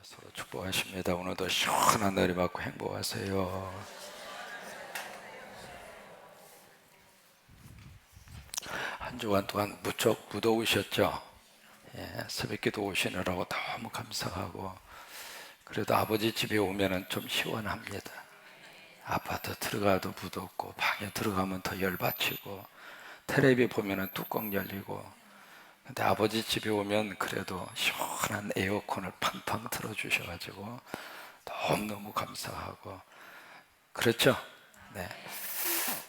서로 축복하십니다. 오늘도 시원한 내리맞고 행복하세요. 한 주간 동안 무척 무더우셨죠? 새벽기도 오시느라고 너무 감사하고, 그래도 아버지 집에 오면은 좀 시원합니다. 아파트 들어가도 무덥고, 방에 들어가면 더 열받치고, 텔레비 보면은 뚜껑 열리고. 근데 아버지 집에 오면 그래도 시원한 에어컨을 팡팡 틀어주셔가지고 너무너무 감사하고, 그렇죠? 네.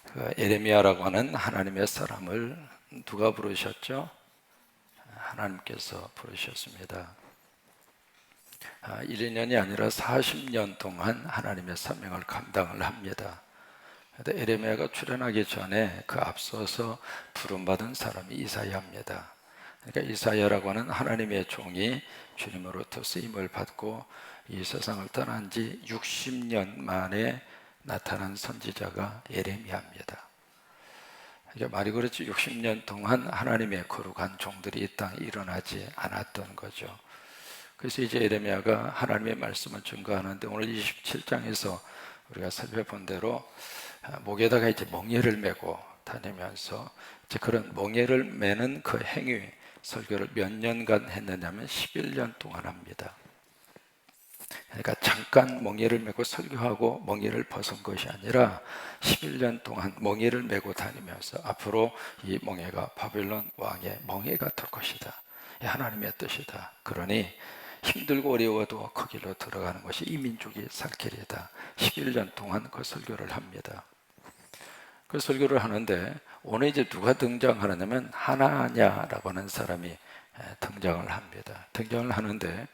그 에레미야라고 하는 하나님의 사람을 누가 부르셨죠? 하나님께서 부르셨습니다. 1, 2년이 아니라 40년 동안 하나님의 사명을 감당을 합니다. 에레미야가 출현하기 전에 그 앞서서 부름받은 사람이 이사야입니다. 그러니까 이사야라고 하는 하나님의 종이 주님으로부터 쓰임을 받고 이 세상을 떠난 지 60년 만에 나타난 선지자가 에레미야입니다. 그러니까 말이 그렇지 60년 동안 하나님의 거룩한 종들이 이 땅에 일어나지 않았던 거죠. 그래서 이제 에레미야가 하나님의 말씀을 증거하는데, 오늘 27장에서 우리가 살펴본 대로 목에다가 이제 멍에를 메고 다니면서 이제 그런 멍에를 메는 그 행위 설교를 몇 년간 했느냐면 11년 동안 합니다. 그러니까 잠깐 멍에를 메고 설교하고 멍에를 벗은 것이 아니라 11년 동안 멍에를 메고 다니면서 앞으로 이 멍에가 바벨론 왕의 멍에가 될 것이다, 하나님의 뜻이다. 그러니 힘들고 어려워도 그 길로 들어가는 것이 이 민족이 살 길이다. 11년 동안 그 설교를 합니다. 그 설교를 하는데 오늘 이제 누가 등장하느냐면 하나냐라고 하는 사람이 등장을 합니다. 등장을 하는데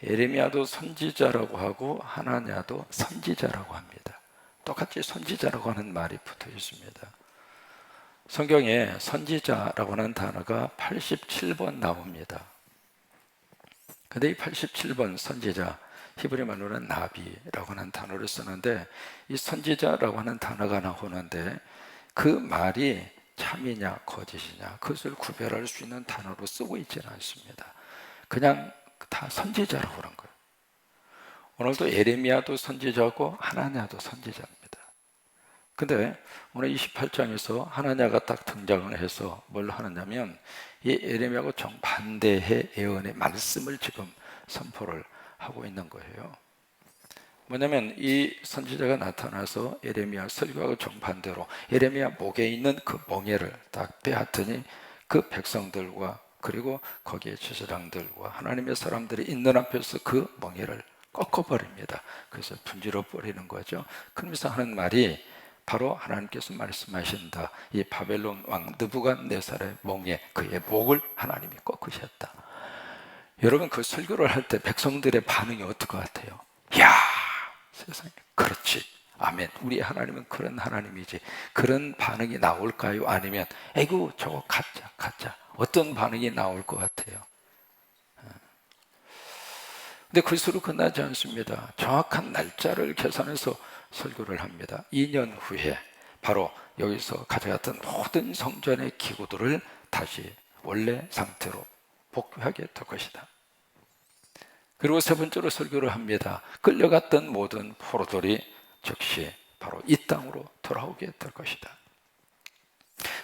에레미야도 선지자라고 하고 하나냐도 선지자라고 합니다. 똑같이 선지자라고 하는 말이 붙어 있습니다. 성경에 선지자라고 하는 단어가 87번 나옵니다. 근데 이 87번 선지자, 히브리 말로는 나비라고 하는 단어를 쓰는데, 이 선지자라고 하는 단어가 나오는데 그 말이 참이냐 거짓이냐 그것을 구별할 수 있는 단어로 쓰고 있지는 않습니다. 그냥 다 선지자라고 그런 거예요. 오늘도 에레미야도 선지자고 하나냐도 선지자입니다. 근데 오늘 28장에서 하나냐가 딱 등장을 해서 뭘 하느냐면 이 에레미야하고 정반대의 예언의 말씀을 지금 선포를 하고 있는 거예요. 뭐냐면 이 선지자가 나타나서 에레미야 설교하고 정반대로 에레미야 목에 있는 그 멍에를 딱 빼앗더니 그 백성들과 그리고 거기에 제사장들과 하나님의 사람들이 있는 앞에서 그 멍에를 꺾어버립니다. 그래서 분지러 버리는 거죠. 그러면서 하는 말이 바로 하나님께서 말씀하신다. 이 바벨론 왕 느부갓네살의 멍에 그의 목을 하나님이 꺾으셨다. 여러분, 그 설교를 할 때 백성들의 반응이 어떨 것 같아요? 야, 세상에, 그렇지, 아멘, 우리 하나님은 그런 하나님이지. 그런 반응이 나올까요? 아니면 에이구 저거 가짜 어떤 반응이 나올 것 같아요? 근데 그것으로 끝나지 않습니다. 정확한 날짜를 계산해서 설교를 합니다. 2년 후에 바로 여기서 가져갔던 모든 성전의 기구들을 다시 원래 상태로 복귀하게 될 것이다. 그리고 세 번째로 설교를 합니다. 끌려갔던 모든 포로들이 즉시 바로 이 땅으로 돌아오게 될 것이다.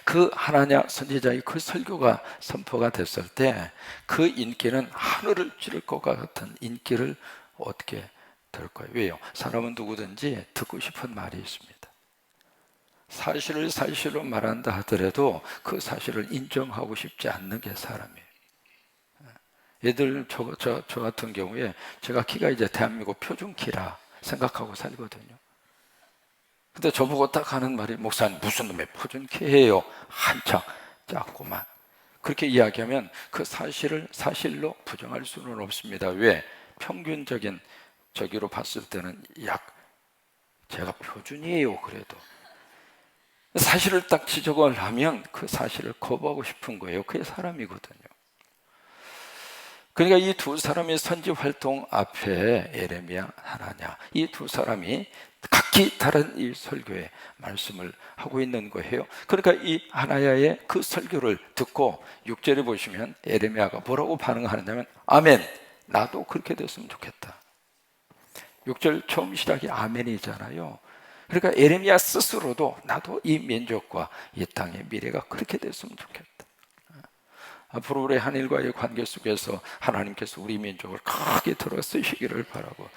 그 하나냐 선지자의 그 설교가 선포가 됐을 때 그 인기는 하늘을 찌를 것과 같은 인기를 얻게 될 거예요. 왜요? 사람은 누구든지 듣고 싶은 말이 있습니다. 사실을 사실로 말한다 하더라도 그 사실을 인정하고 싶지 않는 게 사람이에요. 저 같은 경우에 제가 키가 이제 대한민국 표준 키라 생각하고 살거든요. 근데 저보고 딱 하는 말이, 목사님 무슨 놈의 표준 키예요? 한창 작고만. 그렇게 이야기하면 그 사실을 사실로 부정할 수는 없습니다. 왜? 평균적인 저기로 봤을 때는 제가 표준이에요. 그래도 사실을 딱 지적을 하면 그 사실을 거부하고 싶은 거예요. 그게 사람이거든요. 그러니까 이 두 사람의 선지 활동 앞에 에레미야, 하나냐, 이 두 사람이 각기 다른 이 설교의 말씀을 하고 있는 거예요. 그러니까 이 하나야의 그 설교를 듣고 6절에 보시면 에레미야가 뭐라고 반응하느냐면 아멘, 나도 그렇게 됐으면 좋겠다. 6절 처음 시작이 아멘이잖아요. 그러니까 에레미야 스스로도 나도 이 민족과 이 땅의 미래가 그렇게 됐으면 좋겠다. 앞으로 우리 한일과의 관계 속에서 하나님께서 우리 민족을 크게 들어 쓰시기를 바라고,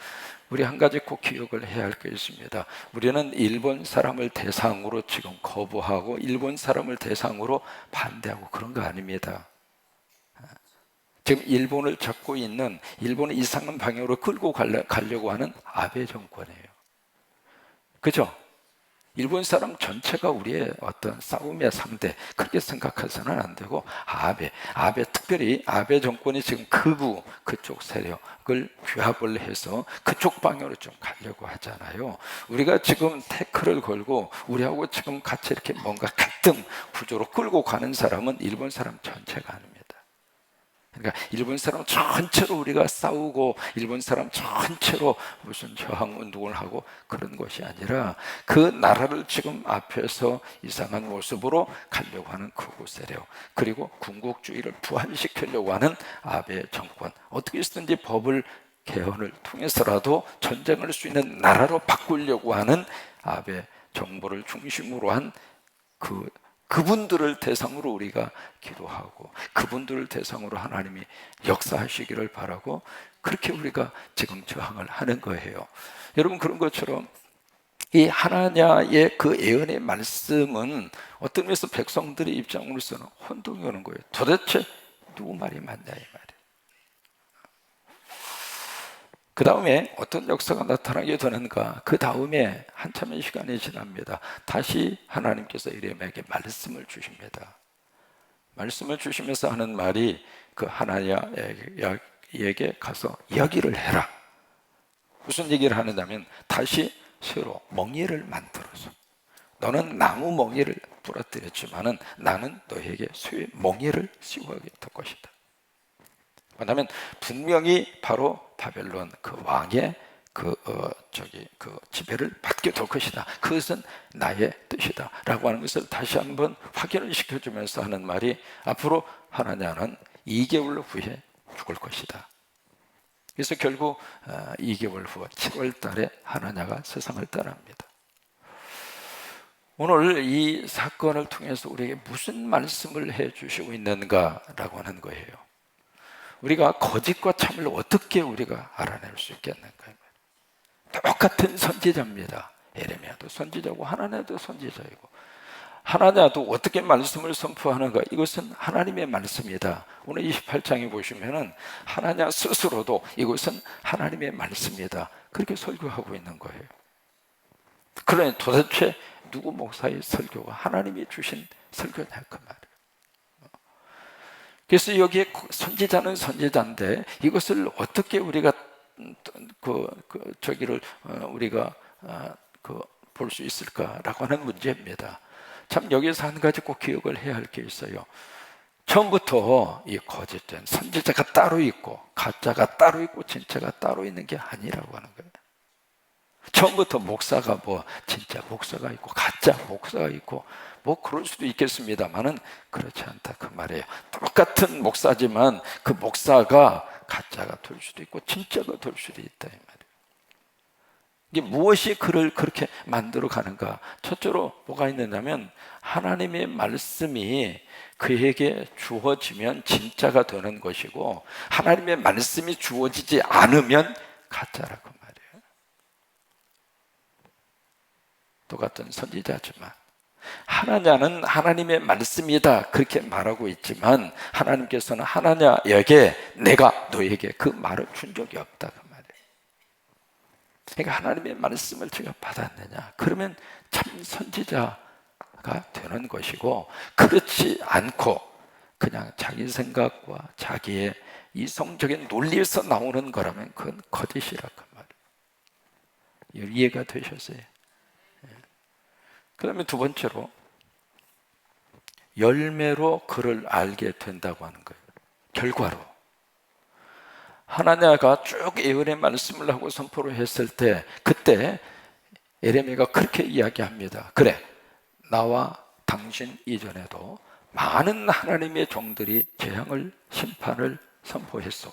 우리 한 가지 꼭 기억을 해야 할 게 있습니다. 우리는 일본 사람을 대상으로 지금 거부하고 일본 사람을 대상으로 반대하고 그런 거 아닙니다. 지금 일본을 잡고 있는, 일본을 이상한 방향으로 끌고 가려고 하는 아베 정권이에요. 그죠? 일본 사람 전체가 우리의 어떤 싸움의 상대 그렇게 생각해서는 안 되고, 아베 특별히 아베 정권이 지금 극우 그쪽 세력을 규합을 해서 그쪽 방향으로 좀 가려고 하잖아요. 우리가 지금 태클을 걸고 우리하고 지금 같이 이렇게 뭔가 갈등 구조로 끌고 가는 사람은 일본 사람 전체가 아닙니다. 그러니까 일본 사람 전체로 우리가 싸우고 일본 사람 전체로 무슨 저항 운동을 하고 그런 것이 아니라, 그 나라를 지금 앞에서 이상한 모습으로 가려고 하는 극우 세력, 그리고 군국주의를 부활시키려고 하는 아베 정권, 어떻게 해서든지 법을 개헌을 통해서라도 전쟁을 할 수 있는 나라로 바꾸려고 하는 아베 정부를 중심으로 한 그분들을 대상으로 우리가 기도하고, 그분들을 대상으로 하나님이 역사하시기를 바라고, 그렇게 우리가 지금 저항을 하는 거예요. 여러분, 그런 것처럼 이 하나냐의 그 예언의 말씀은 어떤 면에서 백성들의 입장으로서는 혼동이 오는 거예요. 도대체 누구 말이 맞냐 이 말이에요. 그 다음에 어떤 역사가 나타나게 되는가? 그 다음에 한참의 시간이 지납니다. 다시 하나님께서 에레미야에게 말씀을 주십니다. 말씀을 주시면서 하는 말이, 그 하나냐에게 가서 이야기를 해라. 무슨 얘기를 하느냐면, 다시 새로 멍에를 만들어서, 너는 나무 멍에를 부러뜨렸지만은 나는 너에게 쇠 멍에를 씌워야겠다 것이다. 왜냐하면 분명히 바로 바벨론 그 왕의 그 지배를 받게 될 것이다. 그것은 나의 뜻이다 라고 하는 것을 다시 한번 확인을 시켜주면서 하는 말이, 앞으로 하나냐는 2개월 후에 죽을 것이다. 그래서 결국 2개월 후 7월 달에 하나냐가 세상을 떠납니다. 오늘 이 사건을 통해서 우리에게 무슨 말씀을 해주시고 있는가라고 하는 거예요. 우리가 거짓과 참을 어떻게 우리가 알아낼 수 있겠는가? 똑같은 선지자입니다. 에레미야도 선지자고 하나냐도 선지자이고, 하나냐도 어떻게 말씀을 선포하는가? 이것은 하나님의 말씀이다. 오늘 28장에 보시면은 하나냐 스스로도 이것은 하나님의 말씀이다, 그렇게 설교하고 있는 거예요. 그러니 도대체 누구 목사의 설교가 하나님이 주신 설교냐 그 말이에요. 그래서 여기에 선지자는 선지자인데, 이것을 어떻게 우리가 우리가 볼 수 있을까라고 하는 문제입니다. 참 여기서 한 가지 꼭 기억을 해야 할 게 있어요. 처음부터 이 거짓된 선지자가 따로 있고 가짜가 따로 있고 진짜가 따로 있는 게 아니라고 하는 거예요. 처음부터 목사가 진짜 목사가 있고 가짜 목사가 있고 그럴 수도 있겠습니다만은 그렇지 않다 그 말이에요. 똑같은 목사지만 그 목사가 가짜가 될 수도 있고 진짜가 될 수도 있다 이 말이에요. 이게 무엇이 그를 그렇게 만들어 가는가? 첫째로 뭐가 있느냐면, 하나님의 말씀이 그에게 주어지면 진짜가 되는 것이고, 하나님의 말씀이 주어지지 않으면 가짜라고 말이에요. 똑같은 선지자지만 하나냐는 하나님의 말씀이다 그렇게 말하고 있지만, 하나님께서는 하나냐에게 내가 너에게 그 말을 준 적이 없다 그 말이에요. 그러니까 하나님의 말씀을 제가 받았느냐, 그러면 참 선지자가 되는 것이고, 그렇지 않고 그냥 자기 생각과 자기의 이성적인 논리에서 나오는 거라면 그건 거짓이라 그 말이에요. 이해가 되셨어요? 그 다음에 두 번째로, 열매로 그를 알게 된다고 하는 거예요. 결과로. 하나냐가 쭉 예언의 말씀을 하고 선포를 했을 때, 그때 에레미야가 그렇게 이야기합니다. 그래, 나와 당신 이전에도 많은 하나님의 종들이 재앙을 심판을 선포했어.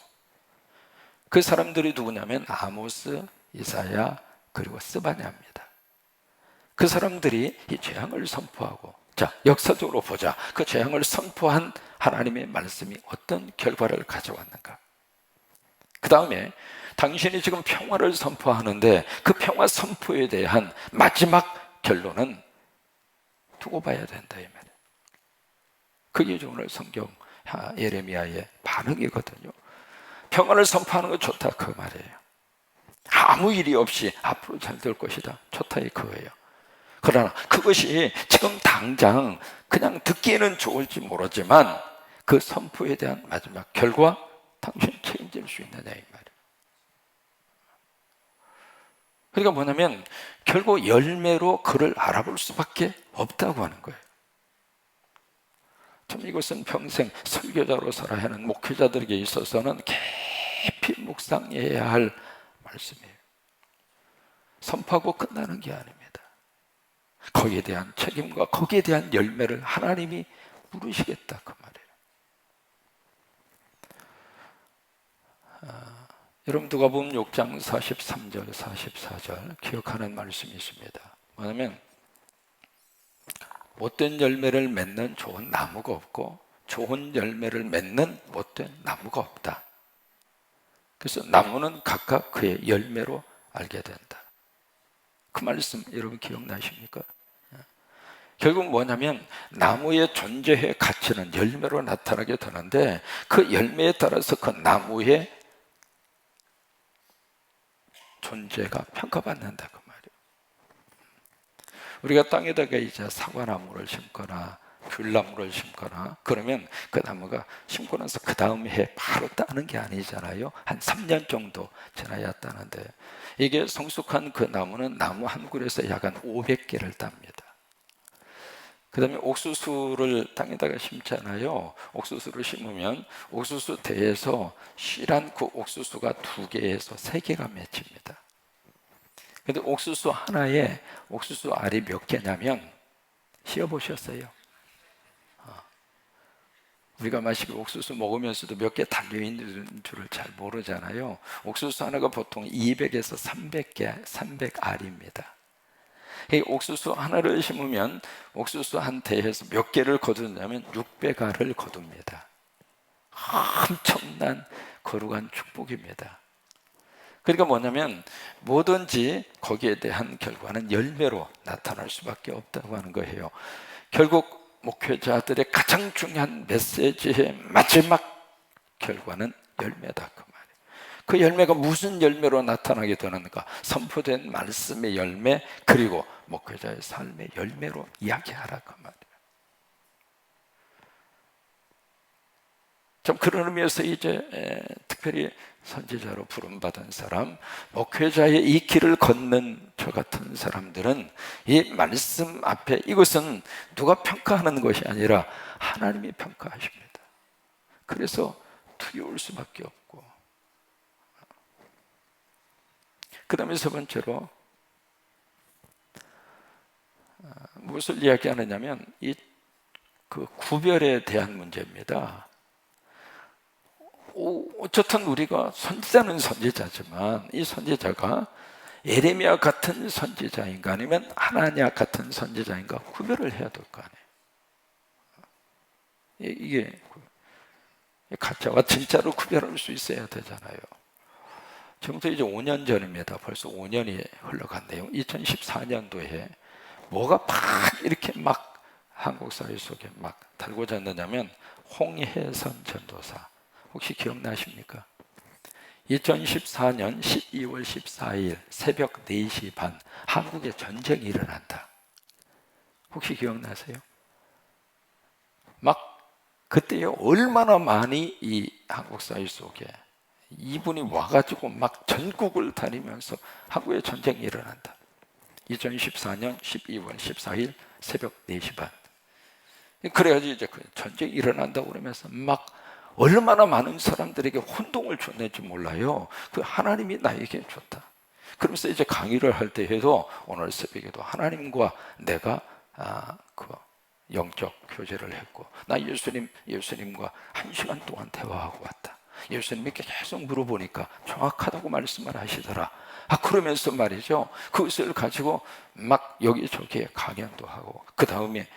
그 사람들이 누구냐면 아모스, 이사야, 그리고 스바냐입니다. 그 사람들이 이 재앙을 선포하고, 자, 역사적으로 보자. 그 재앙을 선포한 하나님의 말씀이 어떤 결과를 가져왔는가? 그 다음에 당신이 지금 평화를 선포하는데 그 평화 선포에 대한 마지막 결론은 두고 봐야 된다 이 말이에요. 그게 오늘 성경 예레미야의 반응이거든요. 평화를 선포하는 거 좋다 그 말이에요. 아무 일이 없이 앞으로 잘 될 것이다, 좋다 이 그거예요. 그러나 그것이 지금 당장 그냥 듣기에는 좋을지 모르지만 그 선포에 대한 마지막 결과 당신이 책임질 수 있느냐 이 말이에요. 그러니까 뭐냐면 결국 열매로 그를 알아볼 수밖에 없다고 하는 거예요. 참 이것은 평생 설교자로 살아야 하는 목회자들에게 있어서는 깊이 묵상해야 할 말씀이에요. 선포하고 끝나는 게 아닙니다. 거기에 대한 책임과 거기에 대한 열매를 하나님이 물으시겠다 그 말이에요. 여러분 누가복음 6장 43절 44절 기억하는 말씀이 있습니다. 뭐냐면 못된 열매를 맺는 좋은 나무가 없고 좋은 열매를 맺는 못된 나무가 없다. 그래서 나무는 각각 그의 열매로 알게 된다. 그 말씀 여러분 기억나십니까? 결국 뭐냐면 나무의 존재의 가치는 열매로 나타나게 되는데 그 열매에 따라서 그 나무의 존재가 평가받는다 그 말이에요. 우리가 땅에다가 이제 사과나무를 심거나 귤나무를 심거나 그러면 그 나무가 심고 나서 그 다음 해 바로 따는 게 아니잖아요. 한 3년 정도 지나야 따는데 이게 성숙한 그 나무는 나무 한 그루에서 약 한 500개를 땁니다. 그 다음에 옥수수를 땅에다가 심잖아요. 옥수수를 심으면 옥수수 대에서 실한 그 옥수수가 2개에서 3개가 맺힙니다. 근데 옥수수 하나에 옥수수 알이 몇 개냐면 씌어보셨어요? 우리가 마시고 옥수수 먹으면서도 몇 개 달려있는 줄을 잘 모르잖아요. 옥수수 하나가 보통 200에서 300개, 300알입니다. 이 옥수수 하나를 심으면 옥수수 한 대에서 몇 개를 거두냐면 600알을 거둡니다. 엄청난 거룩한 축복입니다. 그러니까 뭐냐면 뭐든지 거기에 대한 결과는 열매로 나타날 수밖에 없다고 하는 거예요. 결국 목회자들의 가장 중요한 메시지의 마지막 결과는 열매다 그 말이에요. 그 열매가 무슨 열매로 나타나게 되는가? 선포된 말씀의 열매 그리고 목회자의 삶의 열매로 이야기하라 그 말이에요. 좀 그런 의미에서 이제 특별히 선지자로 부름받은 사람, 목회자의 이 길을 걷는 저 같은 사람들은 이 말씀 앞에 이것은 누가 평가하는 것이 아니라 하나님이 평가하십니다. 그래서 두려울 수밖에 없고, 그 다음에 세 번째로 무엇을 이야기하느냐면 이 그 구별에 대한 문제입니다. 어쨌든 우리가 선지자는 선지자지만 이 선지자가 예레미야 같은 선지자인가 아니면 하나냐 같은 선지자인가 구별을 해야 될 거 아니에요. 이게 가짜와 진짜로 구별할 수 있어야 되잖아요. 지금부터 이제 5년 전입니다. 벌써 5년이 흘러갔네요. 2014년도에 뭐가 막 이렇게 막 한국 사회 속에 막 달궈졌느냐면 홍해선 전도사 혹시 기억나십니까? 2014년 12월 14일 새벽 4시 반 한국에 전쟁이 일어난다. 혹시 기억나세요? 막 그때요 얼마나 많이 이 한국 사회 속에 이분이 와가지고 막 전국을 다니면서 한국에 전쟁이 일어난다. 2014년 12월 14일 새벽 4시 반. 그래가지고 이제 그 전쟁이 일어난다고 그러면서 막 얼마나 많은 사람들에게 혼동을 줬는지 몰라요. 그 하나님이 나에게 줬다. 그러면서 이제 강의를 할 때에도 오늘 새벽에도 하나님과 내가 그 영적 교제를 했고 나 예수님과 1시간 동안 대화하고 왔다. 예수님께 계속 물어보니까 정확하다고 말씀을 하시더라. 그러면서 말이죠, 그것을 가지고 막 여기저기 강연도 하고 그 다음에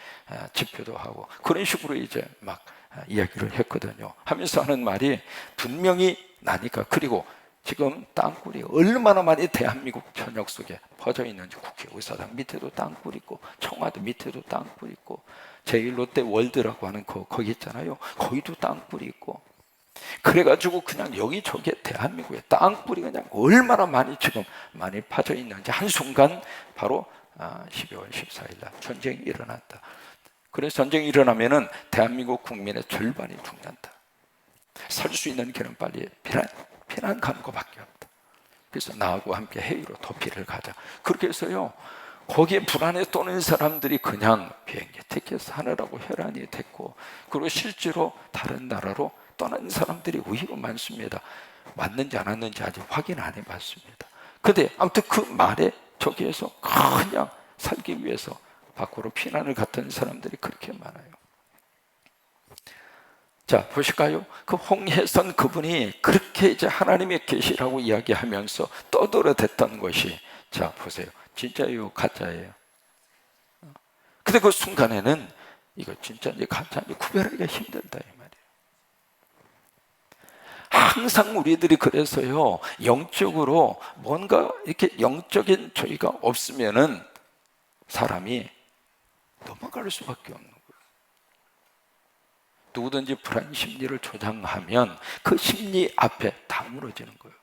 집회도 하고 그런 식으로 이제 막 이야기를 했거든요. 하면서 하는 말이 분명히 나니까, 그리고 지금 땅굴이 얼마나 많이 대한민국 전역 속에 퍼져 있는지, 국회의사당 밑에도 땅굴 있고 청와대 밑에도 땅굴 있고 제1롯데월드라고 하는 거기 있잖아요, 거기도 땅굴이 있고, 그래가지고 그냥 여기저기 대한민국에 땅굴이 그냥 얼마나 많이 지금 많이 파져 있는지, 한순간 바로 12월 14일 날 전쟁이 일어났다. 그래서 전쟁이 일어나면은 대한민국 국민의 절반이 죽는다. 살 수 있는 길은 빨리 피난 가는 것밖에 없다. 그래서 나하고 함께 해외로 도피를 가자. 그렇게 해서요, 거기에 불안에 떠는 사람들이 그냥 비행기 티켓 사느라고 혈안이 됐고, 그리고 실제로 다른 나라로 떠난 사람들이 의외로 많습니다. 맞는지 안 왔는지 아직 확인 안 해봤습니다. 근데 아무튼 그 말에 저기에서 그냥 살기 위해서 밖으로 피난을 갔던 사람들이 그렇게 많아요. 자, 보실까요? 그 홍해선 그분이 그렇게 이제 하나님의 계시라고 이야기하면서 떠들어댔던 것이, 자 보세요, 진짜예요, 가짜예요? 근데 그 순간에는 이거 진짜인지 가짜인지 구별하기가 힘들다 이 말이에요. 항상 우리들이 그래서요, 영적으로 뭔가 이렇게 영적인 저희가 없으면은 사람이 넘어갈 수밖에 없는 거예요. 누구든지 불안 심리를 조장하면 그 심리 앞에 다 무너지는 거예요.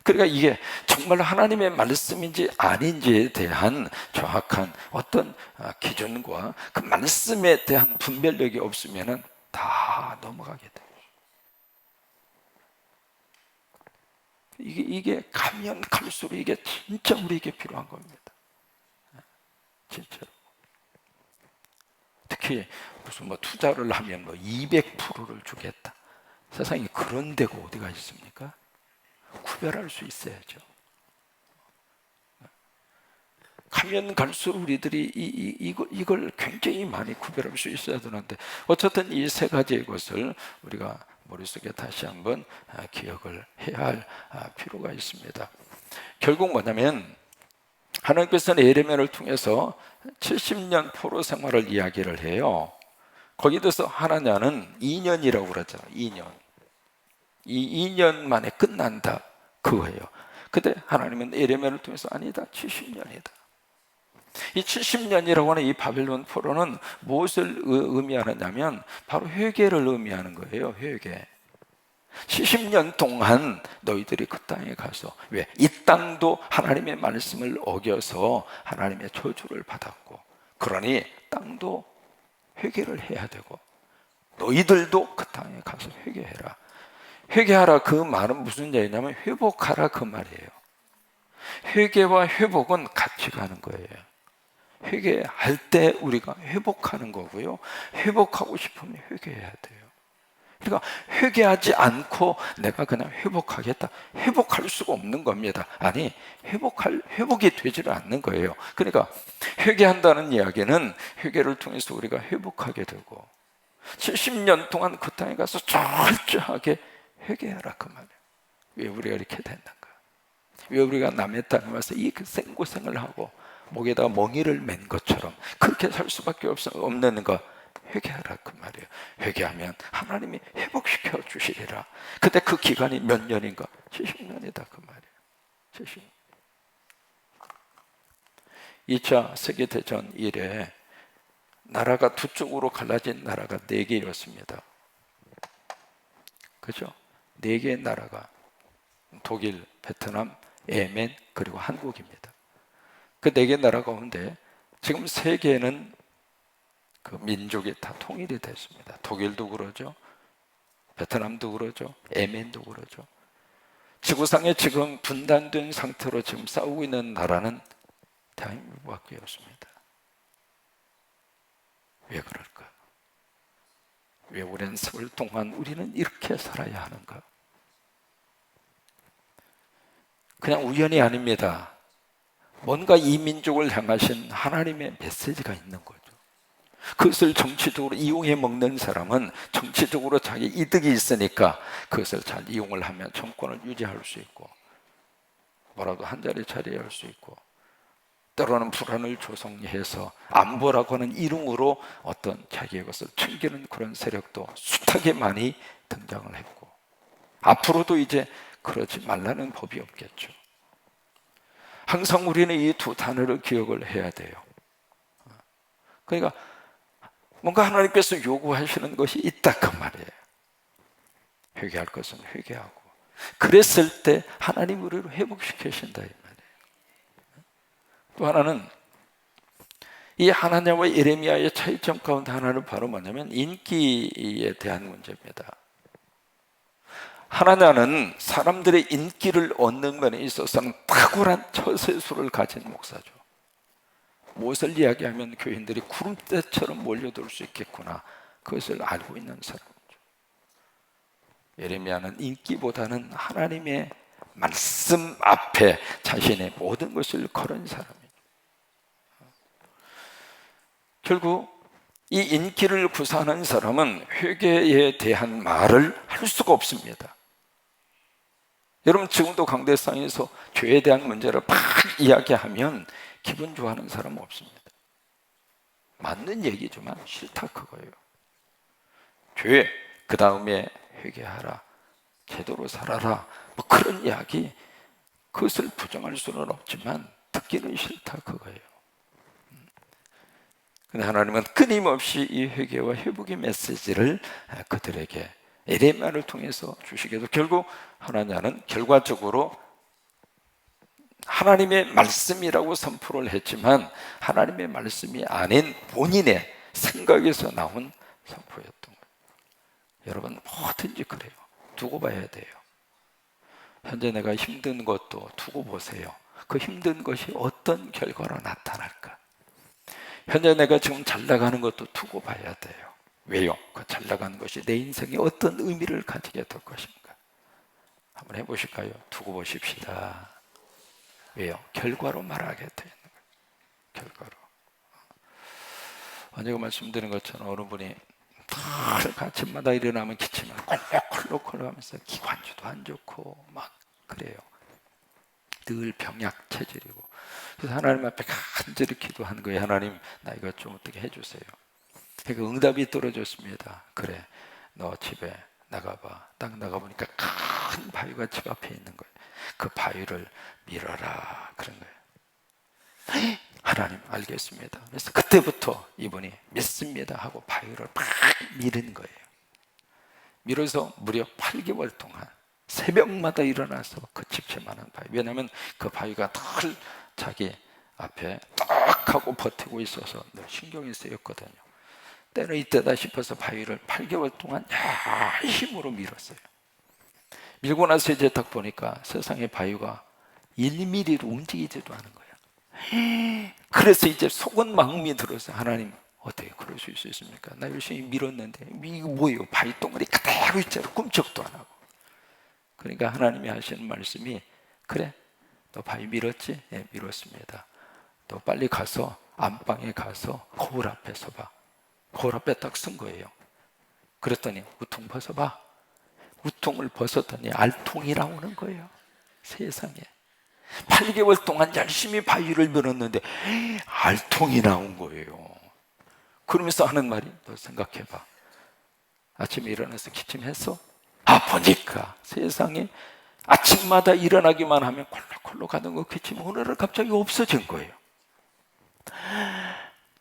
그러니까 이게 정말 하나님의 말씀인지 아닌지에 대한 정확한 어떤 기준과 그 말씀에 대한 분별력이 없으면 다 넘어가게 돼요. 이게 가면 갈수록 이게 진짜 우리에게 필요한 겁니다. 진짜로. 특히 무슨 뭐 투자를 하면 뭐 200%를 주겠다. 세상에 그런 데가 어디가 있습니까? 구별할 수 있어야죠. 가면 갈수록 우리들이 이걸 굉장히 많이 구별할 수 있어야 되는데, 어쨌든 이 세 가지의 것을 우리가 머릿속에 다시 한번 기억을 해야 할 필요가 있습니다. 결국 뭐냐면, 하나님께서는 예레미야를 통해서 70년 포로 생활을 이야기를 해요. 거기에 대해서 하나냐는 2년이라고 그러잖아요. 2년. 이 2년 만에 끝난다 그거예요. 근데 하나님은 예레미야를 통해서 아니다, 70년이다. 이 70년이라고 하는 이 바벨론 포로는 무엇을 의미하느냐면 바로 회개를 의미하는 거예요. 회개. 70년 동안 너희들이 그 땅에 가서, 왜? 이 땅도 하나님의 말씀을 어겨서 하나님의 저주를 받았고, 그러니 땅도 회개를 해야 되고 너희들도 그 땅에 가서 회개해라. 회개하라 그 말은 무슨 얘기냐면 회복하라 그 말이에요. 회개와 회복은 같이 가는 거예요. 회개할 때 우리가 회복하는 거고요, 회복하고 싶으면 회개해야 돼요. 그러니까 회개하지 않고 내가 그냥 회복하겠다, 회복할 수가 없는 겁니다. 아니, 회복이 되지를 않는 거예요. 그러니까 회개한다는 이야기는 회개를 통해서 우리가 회복하게 되고, 70년 동안 그 땅에 가서 철저하게 회개하라 그 말이에요. 왜 우리가 이렇게 됐는가? 왜 우리가 남의 땅에 와서 이 생고생을 하고 목에다가 멍이를 맨 것처럼 그렇게 살 수밖에 없는 거? 회개하라 그 말이에요. 회개하면 하나님이 회복시켜 주시리라. 근데 그 기간이 몇 년인가? 70년이다 그 말이에요. 70년. 2차 세계대전 이래 나라가 두 쪽으로 갈라진 나라가 4개였습니다. 그죠? 4개의 나라가, 독일, 베트남, 예멘, 그리고 한국입니다. 그 4개 나라 가운데 지금 3개는 그 민족이 다 통일이 됐습니다. 독일도 그러죠, 베트남도 그러죠, 예멘도 그러죠. 지구상에 지금 분단된 상태로 지금 싸우고 있는 나라는 대한민국밖에 없습니다. 왜 그럴까? 왜 오랜 세월 동안 우리는 이렇게 살아야 하는가? 그냥 우연이 아닙니다. 뭔가 이 민족을 향하신 하나님의 메시지가 있는 거죠. 그것을 정치적으로 이용해 먹는 사람은 정치적으로 자기 이득이 있으니까 그것을 잘 이용을 하면 정권을 유지할 수 있고 뭐라도 한 자리 차지할 수 있고, 때로는 불안을 조성해서 안보라고 하는 이름으로 어떤 자기의 것을 챙기는 그런 세력도 숱하게 많이 등장을 했고, 앞으로도 이제 그러지 말라는 법이 없겠죠. 항상 우리는 이 두 단어를 기억을 해야 돼요. 그러니까 뭔가 하나님께서 요구하시는 것이 있다 그 말이에요. 회개할 것은 회개하고, 그랬을 때 하나님 우리를 회복시키신다 이 말이에요. 또 하나는 이 하나냐와 예레미야의 차이점 가운데 하나는 바로 뭐냐면 인기에 대한 문제입니다. 하나냐는 사람들의 인기를 얻는 면에 있어서는 탁월한 처세술을 가진 목사죠. 무엇을 이야기하면 교인들이 구름대처럼 몰려들 수 있겠구나, 그것을 알고 있는 사람이죠. 예레미야는 인기보다는 하나님의 말씀 앞에 자신의 모든 것을 걸은 사람이죠. 결국 이 인기를 구사하는 사람은 회개에 대한 말을 할 수가 없습니다. 여러분, 지금도 강대상에서 죄에 대한 문제를 막 이야기하면 기분 좋아하는 사람은 없습니다. 맞는 얘기지만 싫다 그거예요. 죄, 그 다음에 회개하라, 제대로 살아라, 뭐 그런 이야기, 그것을 부정할 수는 없지만 듣기는 싫다 그거예요. 근데 하나님은 끊임없이 이 회개와 회복의 메시지를 그들에게 예레미야를 통해서 주시게 도 결국 하나님은 결과적으로 하나님의 말씀이라고 선포를 했지만 하나님의 말씀이 아닌 본인의 생각에서 나온 선포였던 거예요. 여러분, 뭐든지 그래요. 두고 봐야 돼요. 현재 내가 힘든 것도 두고 보세요. 그 힘든 것이 어떤 결과로 나타날까? 현재 내가 지금 잘 나가는 것도 두고 봐야 돼요. 왜요? 그 잘 나가는 것이 내 인생에 어떤 의미를 가지게 될 것인가? 한번 해보실까요? 두고 보십시다. 왜요? 결과로 말하게 되는 거예요. 결과로. 언제가 말씀드린 것처럼 어느 분이 늘 아침마다 일어나면 기침을 콜록콜록 하면서 기관지도 안 좋고 막 그래요. 늘 병약 체질이고, 그래서 하나님 앞에 간절히 기도하는 거예요. 하나님, 나 이거 좀 어떻게 해주세요. 그러니까 응답이 떨어졌습니다. 그래, 너 집에 나가봐. 딱 나가보니까 큰 바위가 집 앞에 있는 거예요. 그 바위를 밀어라 그런 거예요. 하나님, 알겠습니다. 그래서 그때부터 이분이 믿습니다 하고 바위를 막 밀은 거예요. 밀어서 무려 8개월 동안 새벽마다 일어나서 그 집채만한 바위, 왜냐하면 그 바위가 늘 자기 앞에 딱 하고 버티고 있어서 늘 신경이 쓰였거든요. 때는 이때다 싶어서 바위를 8개월 동안 힘으로 밀었어요. 밀고 나서 이제 딱 보니까 세상의 바위가 1mm로 움직이지도 않은 거예요. 그래서 이제 속은 마음이 들어서, 하나님, 어떻게 그럴 수 있습니까? 나 열심히 밀었는데 이거 뭐예요? 바위 덩어리 그대로 있잖아. 꿈쩍도 안 하고. 그러니까 하나님이 하시는 말씀이, 그래, 너 바위 밀었지? 네, 밀었습니다. 너 빨리 가서 안방에 가서 거울 앞에 서봐. 거울 앞에 딱 쓴 거예요. 그랬더니 우통 벗어봐. 우통을 벗었더니 알통이 나오는 거예요. 세상에. 8개월 동안 열심히 바위를 밀었는데 알통이 나온 거예요. 그러면서 하는 말이, 너 생각해봐. 아침에 일어나서 기침했어? 보니까 세상에 아침마다 일어나기만 하면 콜록콜록 하던 거 기침 오늘은 갑자기 없어진 거예요.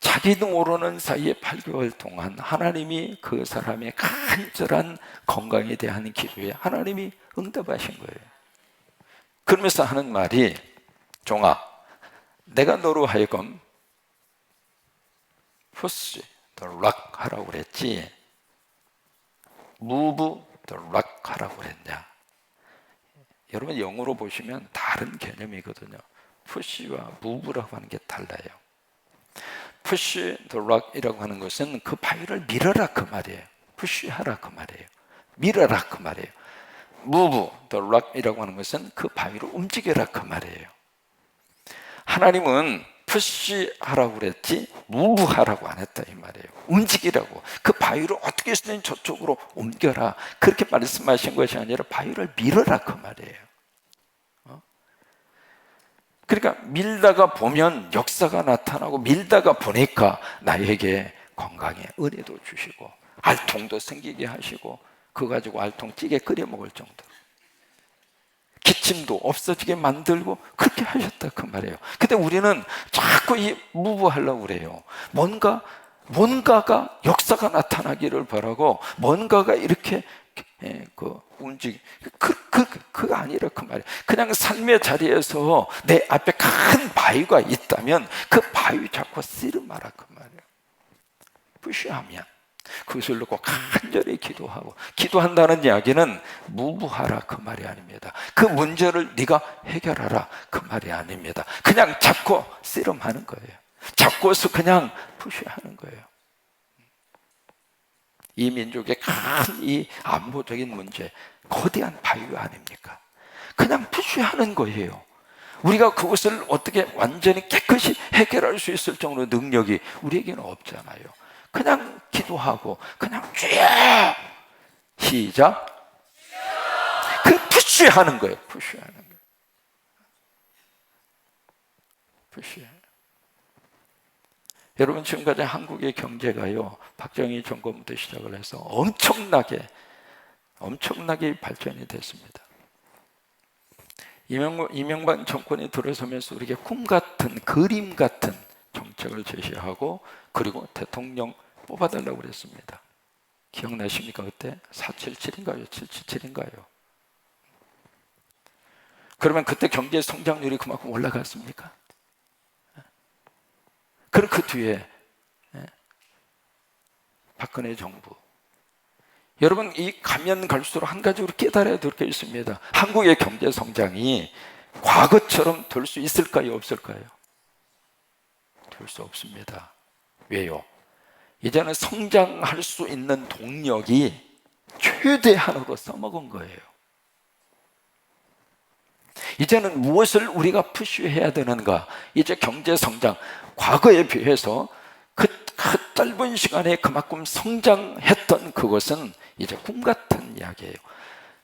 자기도 모르는 사이에 8개월 동안 하나님이 그 사람의 간절한 건강에 대한 기도에 하나님이 응답하신 거예요. 그러면서 하는 말이, 종아, 내가 너로 하여금 push the rock 하라고 그랬지 move the rock 하라고 그랬냐? 여러분, 영어로 보시면 다른 개념이거든요. push와 move라고 하는 게 달라요. push the rock이라고 하는 것은 그 바위를 밀어라 그 말이에요. push하라 그 말이에요. 밀어라 그 말이에요. move the rock이라고 하는 것은 그 바위를 움직여라 그 말이에요. 하나님은 푸시하라고 그랬지 무브하라고 안 했다 이 말이에요. 움직이라고. 그 바위를 어떻게 해서든 저쪽으로 옮겨라 그렇게 말씀하신 것이 아니라 바위를 밀어라 그 말이에요. 그러니까 밀다가 보면 역사가 나타나고 밀다가 보니까 나에게 건강에 은혜도 주시고 알통도 생기게 하시고 그거 가지고 알통찌개 끓여 먹을 정도로 기침도 없어지게 만들고 그렇게 하셨다 그 말이에요. 근데 우리는 자꾸 이 무브하려고 그래요. 뭔가가 역사가 나타나기를 바라고 뭔가가 이렇게 그거 아니라 그 말이에요. 그냥 삶의 자리에서 내 앞에 큰 바위가 있다면 그 바위 잡고 씨름하라 그 말이에요. 푸시하면 그것을 놓고 간절히 기도한다는 이야기는 무부하라 그 말이 아닙니다. 그 문제를 네가 해결하라 그 말이 아닙니다. 그냥 잡고 씨름하는 거예요. 잡고서 그냥 푸시하는 거예요. 이 민족의 큰 이 안보적인 문제, 거대한 바위 아닙니까? 그냥 푸시하는 거예요. 우리가 그것을 어떻게 완전히 깨끗이 해결할 수 있을 정도의 능력이 우리에게는 없잖아요. 그냥 기도하고 그냥 주여 시작 그 푸시하는 거예요. 푸시하는 거예요. 푸시. 여러분 지금까지 한국의 경제가요 박정희 정권부터 시작을 해서 엄청나게 발전이 됐습니다. 이명박 정권이 들어서면서 우리에게 꿈같은 그림 같은 정책을 제시하고 그리고 대통령 뽑아달라고 그랬습니다. 기억나십니까? 그때 477인가요? 777인가요? 그러면 그때 경제 성장률이 그만큼 올라갔습니까? 그리고 그 뒤에 박근혜 정부. 여러분 이 가면 갈수록 한 가지로 깨달아야 될 게 있습니다. 한국의 경제 성장이 과거처럼 될 수 있을까요? 없을까요? 될 수 없습니다. 왜요? 이제는 성장할 수 있는 동력이 최대한으로 써먹은 거예요. 이제는 무엇을 우리가 푸시해야 되는가? 이제 경제 성장, 과거에 비해서 그 짧은 시간에 그만큼 성장했던 그것은 이제 꿈 같은 이야기예요.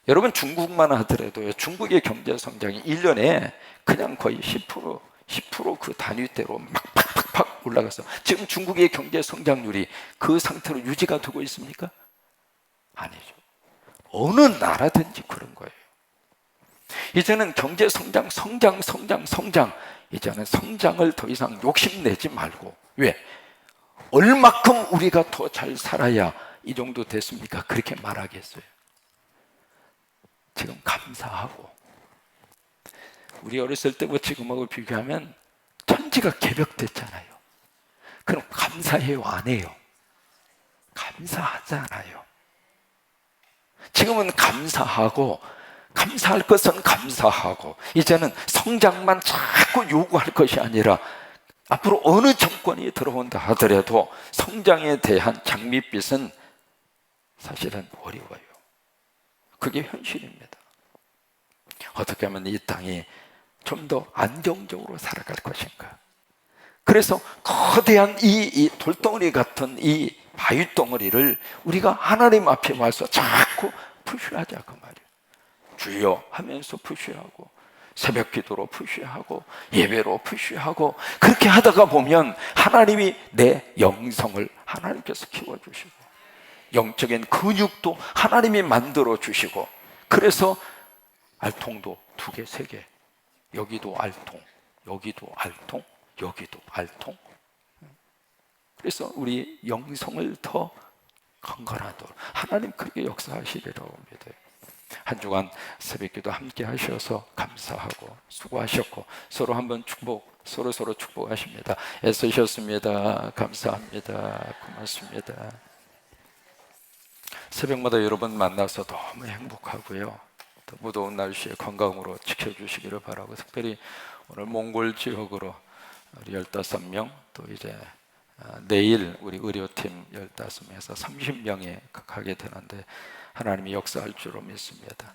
여러분 중국만 하더라도요, 중국의 경제 성장이 1년에 그냥 거의 10% 그 단위대로 막 팍팍팍 올라가서 지금 중국의 경제 성장률이 그 상태로 유지가 되고 있습니까? 아니죠. 어느 나라든지 그런 거예요. 이제는 경제 성장, 이제는 성장을 더 이상 욕심내지 말고 왜? 얼마큼 우리가 더 잘 살아야 이 정도 됐습니까? 그렇게 말하겠어요. 지금 감사하고 우리 어렸을 때와 지금하고 비교하면 천지가 개벽됐잖아요. 그럼 감사해요? 안 해요? 감사하잖아요. 지금은 감사하고 감사할 것은 감사하고 이제는 성장만 자꾸 요구할 것이 아니라 앞으로 어느 정권이 들어온다 하더라도 성장에 대한 장밋빛은 사실은 어려워요. 그게 현실입니다. 어떻게 하면 이 땅이 좀 더 안정적으로 살아갈 것인가? 그래서 거대한 이 돌덩어리 같은 이 바위덩어리를 우리가 하나님 앞에 와서 자꾸 푸시하자 그 말이에요. 주여 하면서 푸시하고 새벽 기도로 푸시하고 예배로 푸시하고 그렇게 하다가 보면 하나님이 내 영성을 하나님께서 키워주시고 영적인 근육도 하나님이 만들어 주시고 그래서 알통도 2개, 3개 여기도 알통, 여기도 알통, 여기도 알통. 그래서 우리 영성을 더 강건하도록 하나님 그렇게 역사하시리라고 믿어요. 한 주간 새벽기도 함께 하셔서 감사하고 수고하셨고 서로 한번 서로 축복하십니다. 애쓰셨습니다. 감사합니다. 고맙습니다. 새벽마다 여러분 만나서 너무 행복하고요. 또 무더운 날씨에 건강으로 지켜주시기를 바라고 특별히 오늘 몽골 지역으로 우리 15명 또 이제 내일 우리 의료팀 15명에서 30명에 가게 되는데 하나님이 역사할 줄로 믿습니다.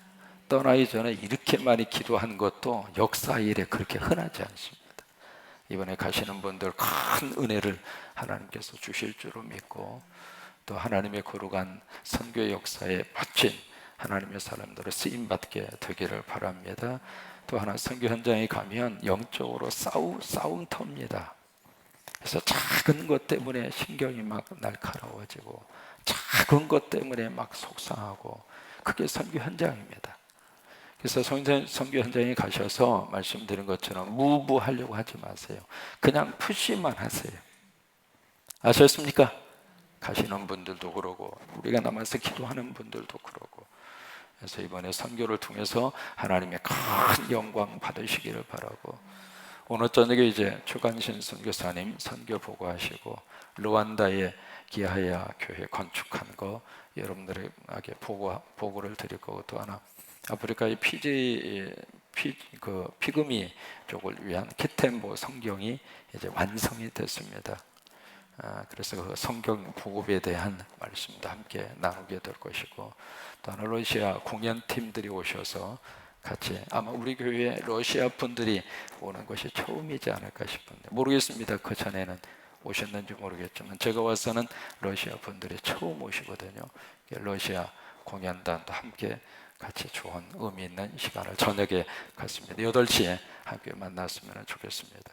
떠나기 전에 이렇게 많이 기도한 것도 역사 일에 그렇게 흔하지 않습니다. 이번에 가시는 분들 큰 은혜를 하나님께서 주실 줄로 믿고, 또 하나님의 거룩한 선교 역사에 바친 하나님의 사람들을 쓰임받게 되기를 바랍니다. 또 하나, 선교 현장에 가면 영적으로 싸움터입니다. 그래서 작은 것 때문에 신경이 막 날카로워지고, 작은 것 때문에 막 속상하고, 그게 선교 현장입니다. 그래서 선교 현장에 가셔서 말씀드린 것처럼 무부하려고 하지 마세요. 그냥 푸시만 하세요. 아셨습니까? 가시는 분들도 그러고, 우리가 남아서 기도하는 분들도 그러고. 그래서 이번에 선교를 통해서 하나님의 큰 영광 받으시기를 바라고, 오늘 저녁에 이제 추관신 선교사님 선교 보고하시고, 르완다의 기하야 교회 건축한 거 여러분들에게 보고를 드릴 거고, 또 하나 아프리카의 피그미 쪽을 위한 키템보 성경이 이제 완성이 됐습니다. 그래서 그 성경 보급에 대한 말씀도 함께 나누게 될 것이고, 또 하나 러시아 공연팀들이 오셔서 같이, 아마 우리 교회에 러시아 분들이 오는 것이 처음이지 않을까 싶은데, 모르겠습니다. 그 전에는 오셨는지 모르겠지만 제가 와서는 러시아 분들이 처음 오시거든요. 러시아 공연단도 함께 같이 좋은 의미 있는 시간을 저녁에 갖습니다. 8시에 함께 만났으면 좋겠습니다.